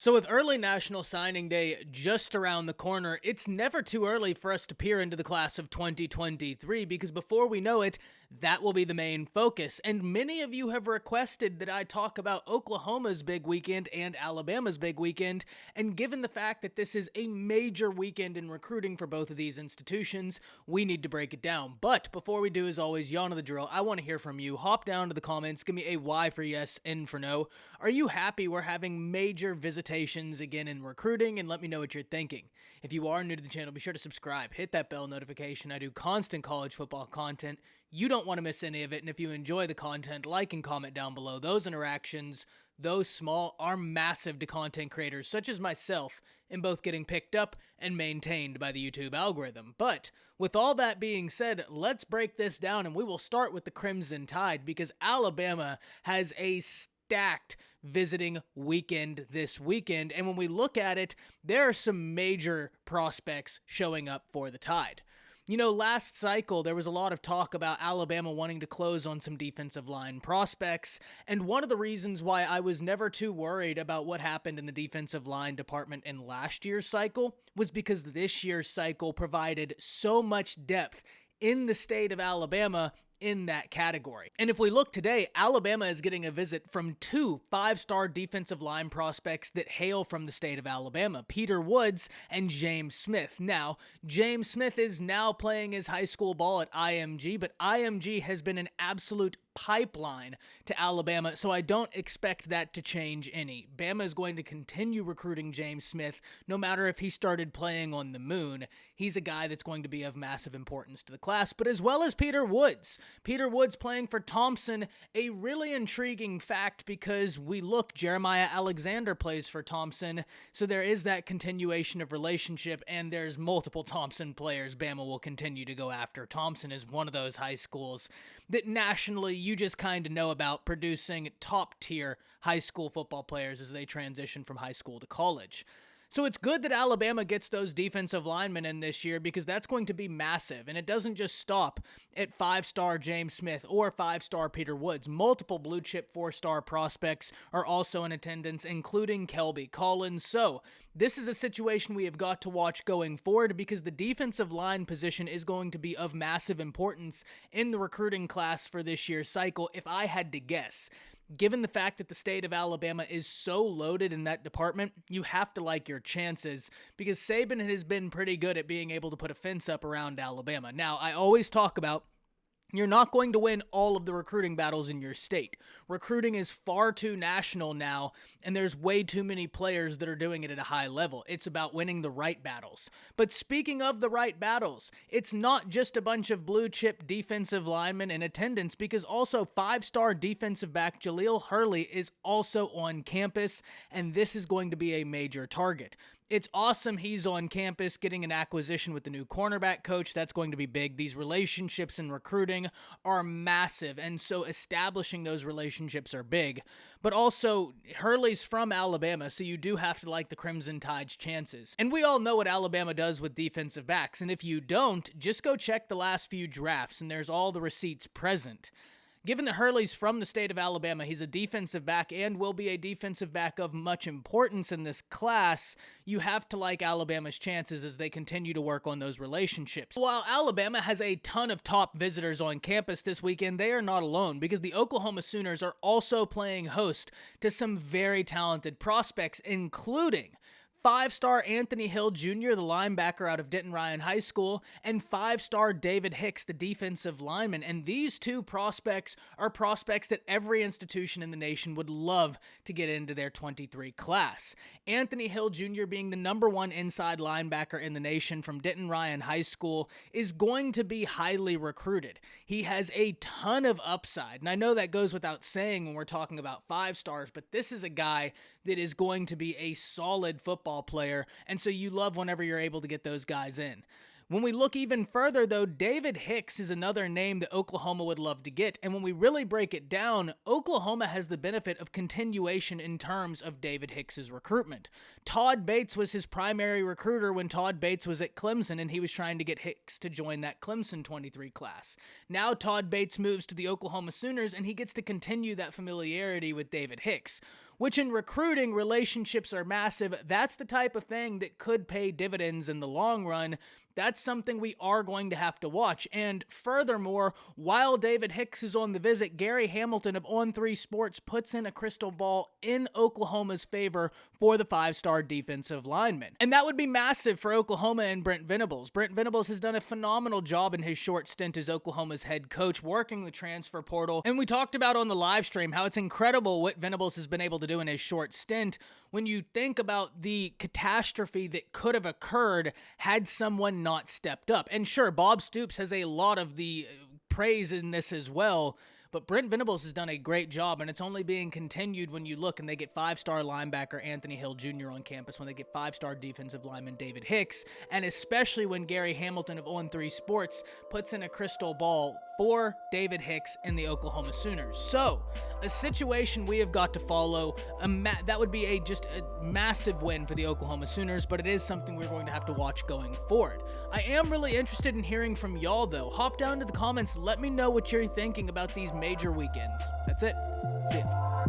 So, with early National Signing Day just around the corner, it's never too early for us to peer into the class of 2023 because before we know it, that will be the main focus. And many of you have requested that I talk about Oklahoma's big weekend and Alabama's big weekend. And given the fact that this is a major weekend in recruiting for both of these institutions, we need to break it down. But before we do, as always, y'all know the drill. I want to hear from you. Hop down to the comments, give me a Y for yes, N for no. Are you happy we're having major visitations again in recruiting? And let me know what you're thinking. If you are new to the channel, be sure to subscribe, hit that bell notification. I do constant college football content. You don't want to miss any of it. And if you enjoy the content, like and comment down below. Those interactions, those small, are massive to content creators such as myself in both getting picked up and maintained by the YouTube algorithm. But with all that being said, let's break this down, and we will start with the Crimson Tide because Alabama has a stacked visiting weekend this weekend. And when we look at it, there are some major prospects showing up for the Tide. You know, last cycle, there was a lot of talk about Alabama wanting to close on some defensive line prospects, and one of the reasons why I was never too worried about what happened in the defensive line department in last year's cycle was because this year's cycle provided so much depth in the state of Alabama in that category. And if we look today, Alabama is getting a visit from two five-star defensive line prospects that hail from the state of Alabama, Peter Woods and James Smith. Now, James Smith is now playing his high school ball at IMG, but IMG has been an absolute pipeline to Alabama, so I don't expect that to change any. Bama is going to continue recruiting James Smith no matter if he started playing on the moon. He's a guy that's going to be of massive importance to the class, but as well as Peter Woods. Peter Woods playing for Thompson, a really intriguing fact because we look, Jeremiah Alexander plays for Thompson, so there is that continuation of relationship, and there's multiple Thompson players Bama will continue to go after. Thompson is one of those high schools that nationally you just kind of know about producing top-tier high school football players as they transition from high school to college. So it's good that Alabama gets those defensive linemen in this year because that's going to be massive. And it doesn't just stop at five-star James Smith or five-star Peter Woods. Multiple blue-chip four-star prospects are also in attendance, including Kelby Collins. So this is a situation we have got to watch going forward because the defensive line position is going to be of massive importance in the recruiting class for this year's cycle, if I had to guess. Given the fact that the state of Alabama is so loaded in that department, you have to like your chances because Saban has been pretty good at being able to put a fence up around Alabama. Now, I always talk about you're not going to win all of the recruiting battles in your state. Recruiting is far too national now, and there's way too many players that are doing it at a high level. It's about winning the right battles. But speaking of the right battles, it's not just a bunch of blue-chip defensive linemen in attendance because also five-star defensive back Jaleel Hurley is also on campus, and this is going to be a major target. It's awesome he's on campus getting an acquisition with the new cornerback coach. That's going to be big. These relationships in recruiting are massive, and so establishing those relationships are big. But also, Hurley's from Alabama, so you do have to like the Crimson Tide's chances. And we all know what Alabama does with defensive backs, and if you don't, just go check the last few drafts, and there's all the receipts present. Given that Hurley's from the state of Alabama, he's a defensive back and will be a defensive back of much importance in this class, you have to like Alabama's chances as they continue to work on those relationships. While Alabama has a ton of top visitors on campus this weekend, they are not alone because the Oklahoma Sooners are also playing host to some very talented prospects, including five-star Anthony Hill Jr., the linebacker out of Denton Ryan High School, and five-star David Hicks, the defensive lineman. And these two prospects are prospects that every institution in the nation would love to get into their 23 class. Anthony Hill Jr. being the #1 inside linebacker in the nation from Denton Ryan High School is going to be highly recruited. He has a ton of upside, and I know that goes without saying when we're talking about five stars, but this is a guy that is going to be a solid football player, and so you love whenever you're able to get those guys in. When we look even further, though, David Hicks is another name that Oklahoma would love to get. And when we really break it down, Oklahoma has the benefit of continuation in terms of David Hicks's recruitment. Todd Bates was his primary recruiter when Todd Bates was at Clemson, and he was trying to get Hicks to join that Clemson 23 class. Now Todd Bates moves to the Oklahoma Sooners, and he gets to continue that familiarity with David Hicks. which in recruiting, relationships are massive. That's the type of thing that could pay dividends in the long run. That's something we are going to have to watch. And furthermore, while David Hicks is on the visit, Gary Hamilton of On3 Sports puts in a crystal ball in Oklahoma's favor for the 5-star defensive lineman. And that would be massive for Oklahoma and Brent Venables. Brent Venables has done a phenomenal job in his short stint as Oklahoma's head coach, working the transfer portal. And we talked about on the live stream how it's incredible what Venables has been able to do in his short stint when you think about the catastrophe that could have occurred had someone not stepped up. And sure, Bob Stoops has a lot of the praise in this as well, but Brent Venables has done a great job, and it's only being continued when you look and they get 5-star linebacker Anthony Hill Jr. on campus, when they get 5-star defensive lineman David Hicks, and especially when Gary Hamilton of On3 Sports puts in a crystal ball for David Hicks and the Oklahoma Sooners. So, a situation we have got to follow. That would be just a massive win for the Oklahoma Sooners, but it is something we're going to have to watch going forward. I am really interested in hearing from y'all, though. Hop down to the comments. Let me know what you're thinking about these major weekends. That's it. See ya.